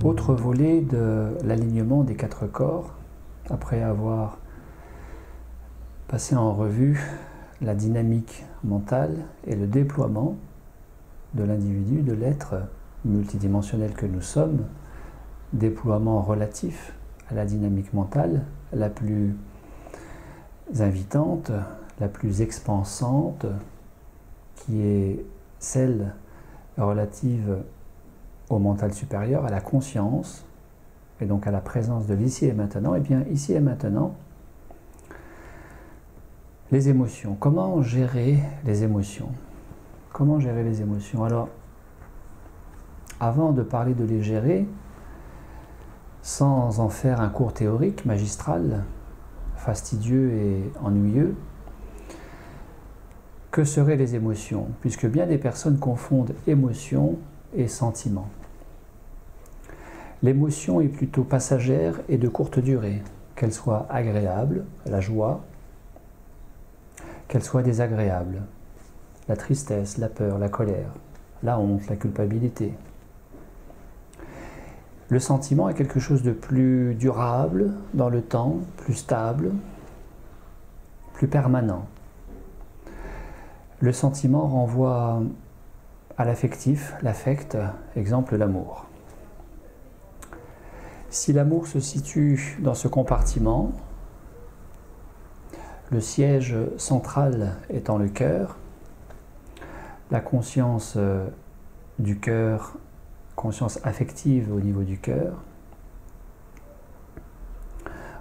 Autre volet de l'alignement des 4 corps, après avoir passé en revue la dynamique mentale et le déploiement de l'individu, de l'être multidimensionnel que nous sommes, déploiement relatif à la dynamique mentale, la plus invitante, la plus expansante, qui est celle relative au mental supérieur, à la conscience, et donc à la présence de l'ici et maintenant. Et bien ici et maintenant, les émotions. Comment gérer les émotions? Comment gérer les émotions? Alors, avant de parler de les gérer, sans en faire un cours théorique, magistral, fastidieux et ennuyeux, que seraient les émotions? Puisque bien des personnes confondent émotion et sentiment. L'émotion est plutôt passagère et de courte durée, qu'elle soit agréable, la joie, qu'elle soit désagréable, la tristesse, la peur, la colère, la honte, la culpabilité. Le sentiment est quelque chose de plus durable dans le temps, plus stable, plus permanent. Le sentiment renvoie à l'affectif, l'affect, exemple l'amour. Si l'amour se situe dans ce compartiment, le siège central étant le cœur, la conscience du cœur, conscience affective au niveau du cœur.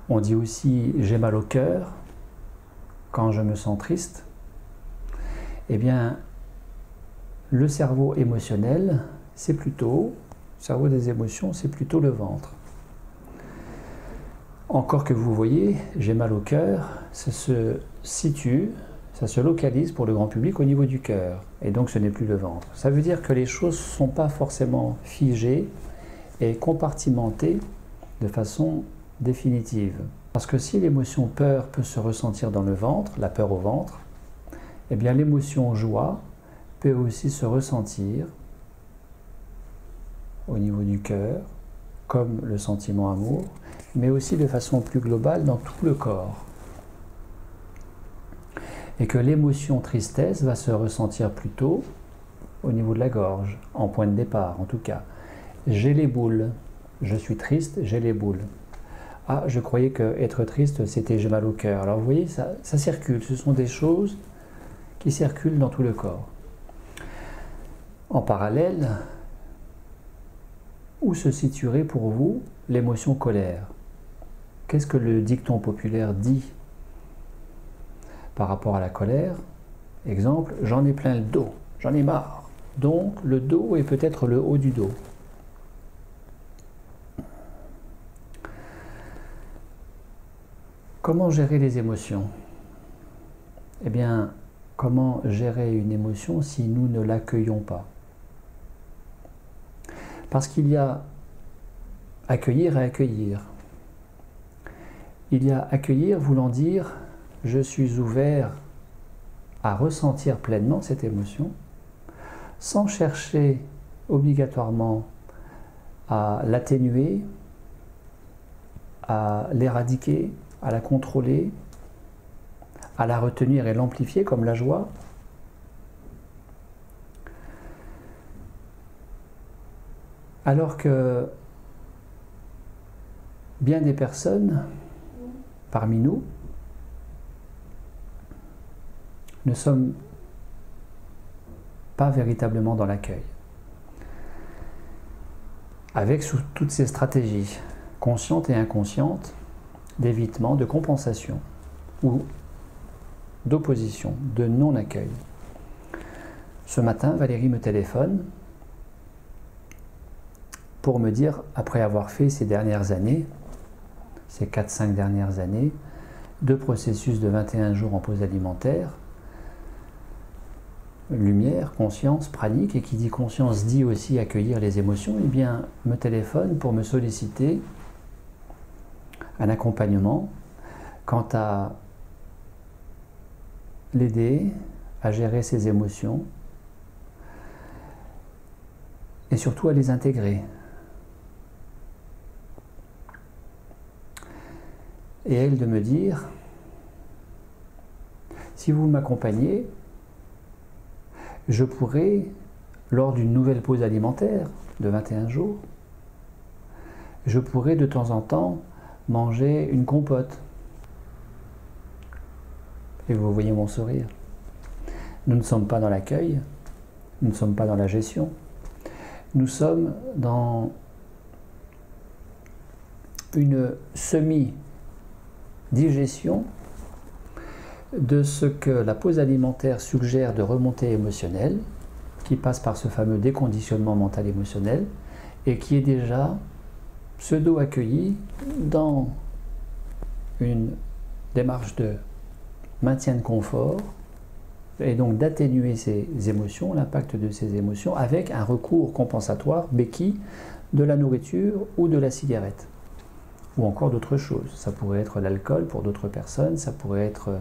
On dit aussi « j'ai mal au cœur » quand je me sens triste. Eh bien, le cerveau émotionnel, c'est plutôt, le cerveau des émotions, c'est plutôt le ventre. Encore que vous voyez, j'ai mal au cœur, ça se situe, ça se localise pour le grand public au niveau du cœur. Et donc ce n'est plus le ventre. Ça veut dire que les choses ne sont pas forcément figées et compartimentées de façon définitive. Parce que si l'émotion peur peut se ressentir dans le ventre, la peur au ventre, eh bien l'émotion joie peut aussi se ressentir au niveau du cœur, comme le sentiment amour, mais aussi de façon plus globale dans tout le corps. Et que l'émotion tristesse va se ressentir plutôt au niveau de la gorge, en point de départ en tout cas. J'ai les boules, je suis triste, j'ai les boules. Ah, je croyais que être triste, c'était j'ai mal au cœur. Alors vous voyez, ça circule, ce sont des choses qui circulent dans tout le corps. En parallèle, où se situerait pour vous l'émotion colère? Qu'est-ce que le dicton populaire dit par rapport à la colère? Exemple, j'en ai plein le dos, j'en ai marre. Donc le dos est peut-être le haut du dos. Comment gérer les émotions? Eh bien, comment gérer une émotion si nous ne l'accueillons pas? Parce qu'il y a accueillir et accueillir. Il y a accueillir voulant dire je suis ouvert à ressentir pleinement cette émotion sans chercher obligatoirement à l'atténuer, à l'éradiquer, à la contrôler, à la retenir et l'amplifier comme la joie. Alors que bien des personnes parmi nous ne sommes pas véritablement dans l'accueil. Avec sous toutes ces stratégies, conscientes et inconscientes, d'évitement, de compensation ou d'opposition, de non-accueil. Ce matin, Valérie me téléphone pour me dire, après avoir fait ces dernières années, ces 4-5 dernières années, 2 processus de 21 jours en pause alimentaire, lumière, conscience, pranique, et qui dit conscience dit aussi accueillir les émotions, eh bien, me téléphone pour me solliciter un accompagnement quant à l'aider à gérer ses émotions et surtout à les intégrer. et elle de me dire, si vous m'accompagnez, je pourrais, lors d'une nouvelle pause alimentaire de 21 jours, je pourrais de temps en temps manger une compote. Et vous voyez mon sourire. Nous ne sommes pas dans l'accueil, nous ne sommes pas dans la gestion, nous sommes dans une semi-digestion de ce que la pause alimentaire suggère de remontée émotionnelle, qui passe par ce fameux déconditionnement mental émotionnel, et qui est déjà pseudo-accueilli dans une démarche de maintien de confort, et donc d'atténuer ces émotions, l'impact de ces émotions, avec un recours compensatoire, béquille, de la nourriture ou de la cigarette, ou encore d'autres choses. Ça pourrait être l'alcool pour d'autres personnes, ça pourrait être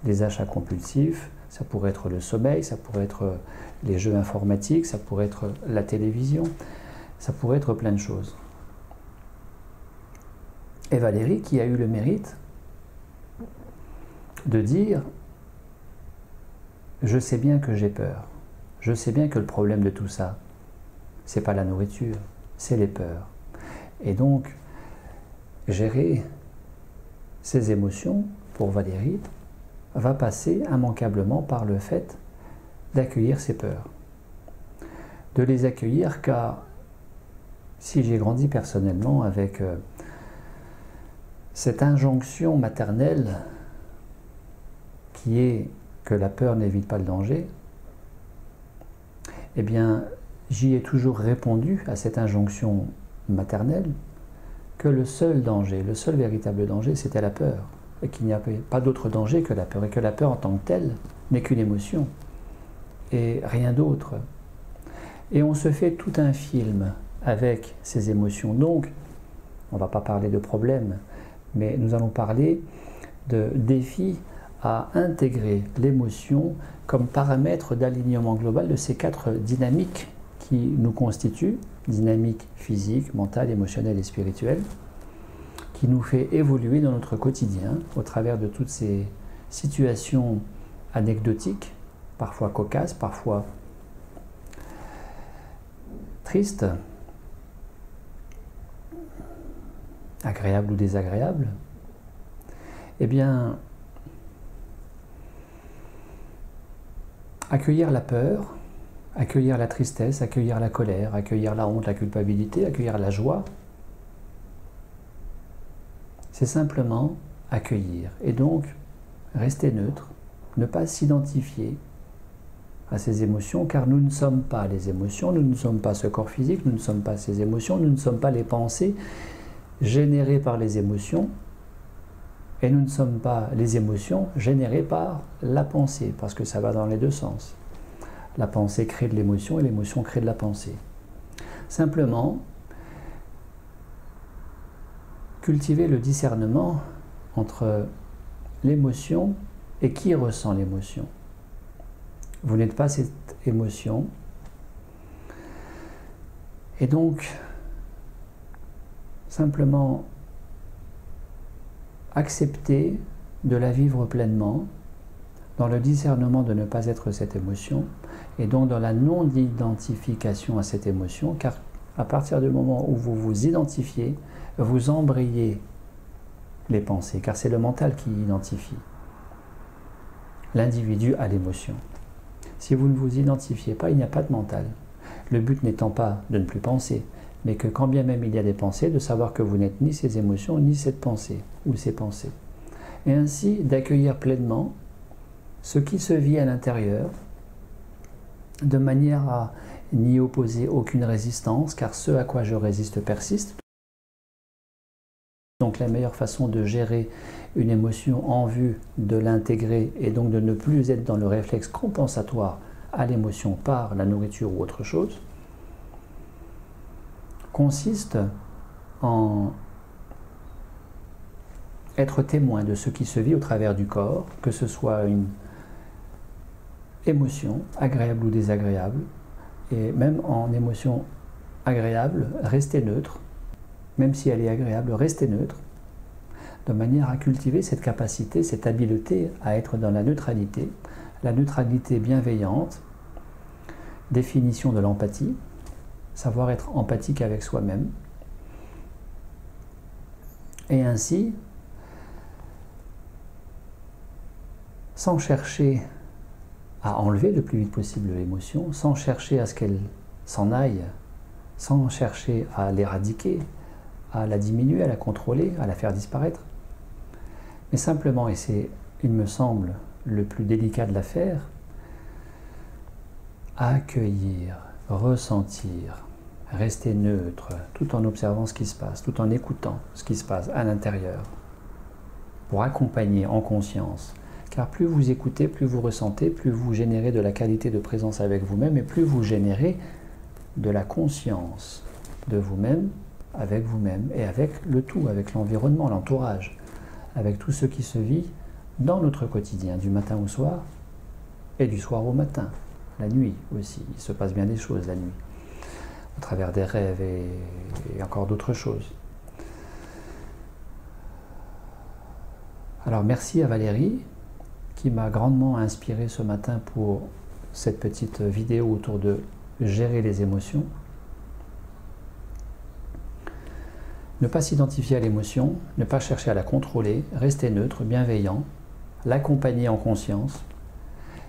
des achats compulsifs, ça pourrait être le sommeil, ça pourrait être les jeux informatiques, ça pourrait être la télévision, ça pourrait être plein de choses. Et Valérie, qui a eu le mérite de dire « Je sais bien que j'ai peur, je sais bien que le problème de tout ça, c'est pas la nourriture, c'est les peurs. » Et donc, gérer ces émotions, pour Valérie, va passer immanquablement par le fait d'accueillir ses peurs. De les accueillir car si j'ai grandi personnellement avec cette injonction maternelle qui est que la peur n'évite pas le danger, eh bien, j'y ai toujours répondu à cette injonction maternelle que le seul danger, le seul véritable danger, c'était la peur, et qu'il n'y a pas d'autre danger que la peur, et que la peur en tant que telle n'est qu'une émotion, et rien d'autre. Et on se fait tout un film avec ces émotions. Donc, on ne va pas parler de problème, mais nous allons parler de défis à intégrer l'émotion comme paramètre d'alignement global de ces 4 dynamiques qui nous constituent, dynamique physique, mentale, émotionnelle et spirituelle, qui nous fait évoluer dans notre quotidien au travers de toutes ces situations anecdotiques, parfois cocasses, parfois tristes, agréables ou désagréables. Eh bien, accueillir la peur, accueillir la tristesse, accueillir la colère, accueillir la honte, la culpabilité, accueillir la joie, c'est simplement accueillir. Et donc, rester neutre, ne pas s'identifier à ces émotions, car nous ne sommes pas les émotions, nous ne sommes pas ce corps physique, nous ne sommes pas ces émotions, nous ne sommes pas les pensées générées par les émotions, et nous ne sommes pas les émotions générées par la pensée, parce que ça va dans les deux sens. La pensée crée de l'émotion et l'émotion crée de la pensée. Simplement, cultiver le discernement entre l'émotion et qui ressent l'émotion. Vous n'êtes pas cette émotion. Et donc, simplement accepter de la vivre pleinement, dans le discernement de ne pas être cette émotion, et donc dans la non-identification à cette émotion, car à partir du moment où vous vous identifiez, vous embrayez les pensées, car c'est le mental qui identifie l'individu à l'émotion. Si vous ne vous identifiez pas, il n'y a pas de mental. Le but n'étant pas de ne plus penser, mais que quand bien même il y a des pensées, de savoir que vous n'êtes ni ces émotions, ni cette pensée, ou ces pensées. Et ainsi d'accueillir pleinement ce qui se vit à l'intérieur, de manière à n'y opposer aucune résistance, car ce à quoi je résiste persiste. Donc la meilleure façon de gérer une émotion en vue de l'intégrer et donc de ne plus être dans le réflexe compensatoire à l'émotion par la nourriture ou autre chose, consiste en être témoin de ce qui se vit au travers du corps, que ce soit une émotion, agréable ou désagréable, et même en émotion agréable, rester neutre, même si elle est agréable, rester neutre, de manière à cultiver cette capacité, cette habileté à être dans la neutralité bienveillante, définition de l'empathie, savoir être empathique avec soi-même, et ainsi, sans chercher à enlever le plus vite possible l'émotion, sans chercher à ce qu'elle s'en aille, sans chercher à l'éradiquer, à la diminuer, à la contrôler, à la faire disparaître, mais simplement, et c'est, il me semble, le plus délicat de l'affaire, accueillir, ressentir, rester neutre, tout en observant ce qui se passe, tout en écoutant ce qui se passe à l'intérieur, pour accompagner en conscience. Car plus vous écoutez, plus vous ressentez, plus vous générez de la qualité de présence avec vous-même, et plus vous générez de la conscience de vous-même, avec vous-même, et avec le tout, avec l'environnement, l'entourage, avec tout ce qui se vit dans notre quotidien, du matin au soir, et du soir au matin, la nuit aussi. Il se passe bien des choses la nuit, au travers des rêves et encore d'autres choses. Alors merci à Valérie, qui m'a grandement inspiré ce matin pour cette petite vidéo autour de gérer les émotions. Ne pas s'identifier à l'émotion, ne pas chercher à la contrôler, rester neutre, bienveillant, l'accompagner en conscience.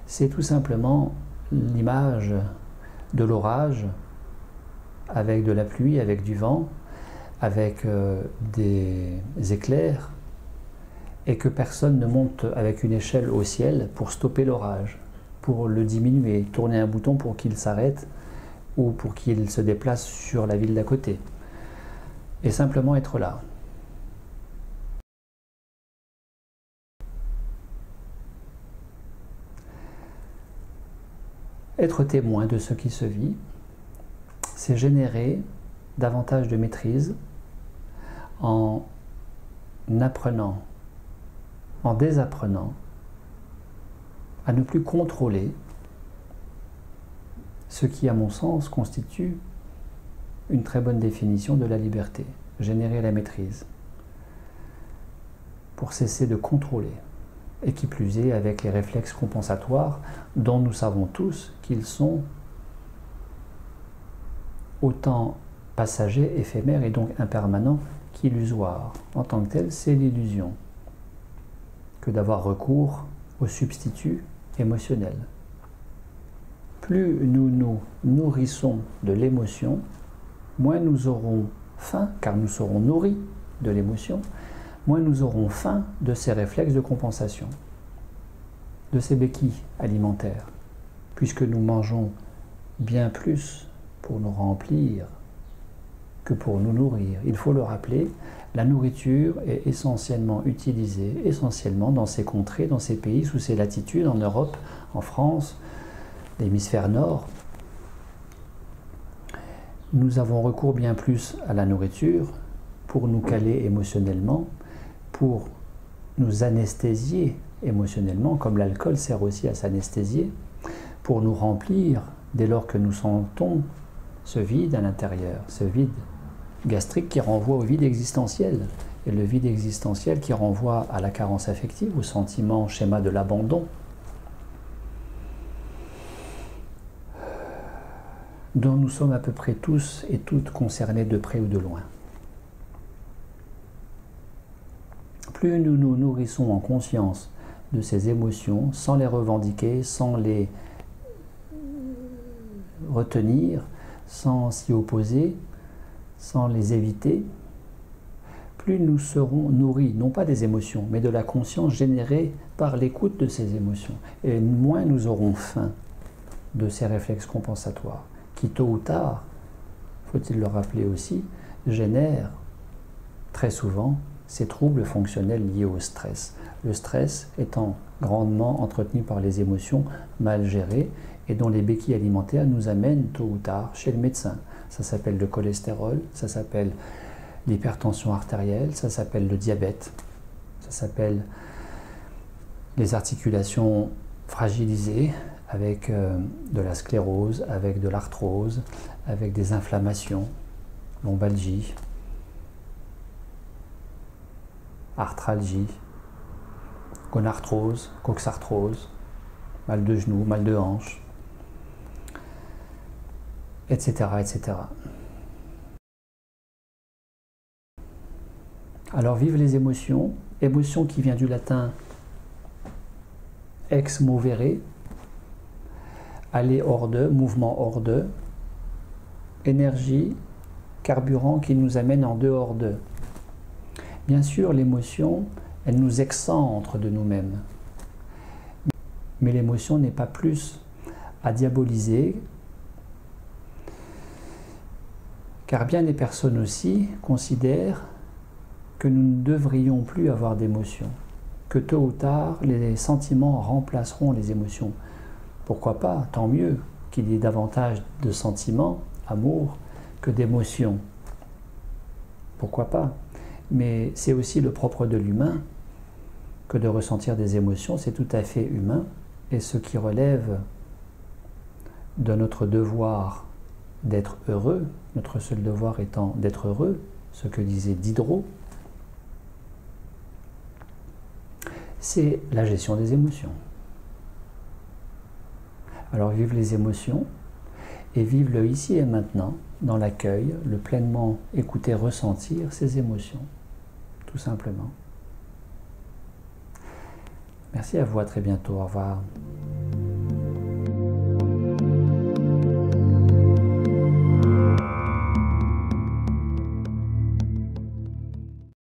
C'est tout simplement l'image de l'orage avec de la pluie, avec du vent, avec des éclairs, et que personne ne monte avec une échelle au ciel pour stopper l'orage, pour le diminuer, tourner un bouton pour qu'il s'arrête ou pour qu'il se déplace sur la ville d'à côté. Et simplement être là. Être témoin de ce qui se vit, c'est générer davantage de maîtrise en apprenant, en désapprenant à ne plus contrôler ce qui, à mon sens, constitue une très bonne définition de la liberté, générer la maîtrise, pour cesser de contrôler, et qui plus est avec les réflexes compensatoires dont nous savons tous qu'ils sont autant passagers, éphémères et donc impermanents qu'illusoires. En tant que tel, c'est l'illusion que d'avoir recours au substitut émotionnel. Plus nous nous nourrissons de l'émotion, moins nous aurons faim, car nous serons nourris de l'émotion, moins nous aurons faim de ces réflexes de compensation, de ces béquilles alimentaires, puisque nous mangeons bien plus pour nous remplir que pour nous nourrir. Il faut le rappeler, la nourriture est essentiellement utilisée, essentiellement dans ces contrées, dans ces pays, sous ces latitudes, en Europe, en France, l'hémisphère nord. Nous avons recours bien plus à la nourriture pour nous caler émotionnellement, pour nous anesthésier émotionnellement, comme l'alcool sert aussi à s'anesthésier, pour nous remplir dès lors que nous sentons ce vide à l'intérieur, ce vide gastrique qui renvoie au vide existentiel, et le vide existentiel qui renvoie à la carence affective, au sentiment, schéma de l'abandon, dont nous sommes à peu près tous et toutes concernés de près ou de loin. Plus nous nous nourrissons en conscience de ces émotions, sans les revendiquer, sans les retenir, sans s'y opposer, sans les éviter, plus nous serons nourris, non pas des émotions, mais de la conscience générée par l'écoute de ces émotions. Et moins nous aurons faim de ces réflexes compensatoires, qui tôt ou tard, faut-il le rappeler aussi, génèrent très souvent ces troubles fonctionnels liés au stress. Le stress étant grandement entretenu par les émotions mal gérées et dont les béquilles alimentaires nous amènent tôt ou tard chez le médecin. Ça s'appelle le cholestérol, ça s'appelle l'hypertension artérielle, ça s'appelle le diabète, ça s'appelle les articulations fragilisées avec de la sclérose, avec de l'arthrose, avec des inflammations, lombalgie, arthralgie, gonarthrose, coxarthrose, mal de genou, mal de hanche, etc., etc. Alors vive les émotions, émotion qui vient du latin ex movere, aller hors de, mouvement hors de, énergie, carburant qui nous amène en dehors de. Bien sûr, l'émotion, elle nous excentre de nous-mêmes. Mais l'émotion n'est pas plus à diaboliser, car bien des personnes aussi considèrent que nous ne devrions plus avoir d'émotions, que tôt ou tard, les sentiments remplaceront les émotions. Pourquoi pas? Tant mieux qu'il y ait davantage de sentiments, amour, que d'émotions. Pourquoi pas? Mais c'est aussi le propre de l'humain que de ressentir des émotions, c'est tout à fait humain, et ce qui relève de notre devoir d'être heureux, notre seul devoir étant d'être heureux, ce que disait Diderot, c'est la gestion des émotions. Alors vive les émotions et vive le ici et maintenant, dans l'accueil, le pleinement écouter, ressentir ces émotions, tout simplement. Merci à vous, à très bientôt, au revoir.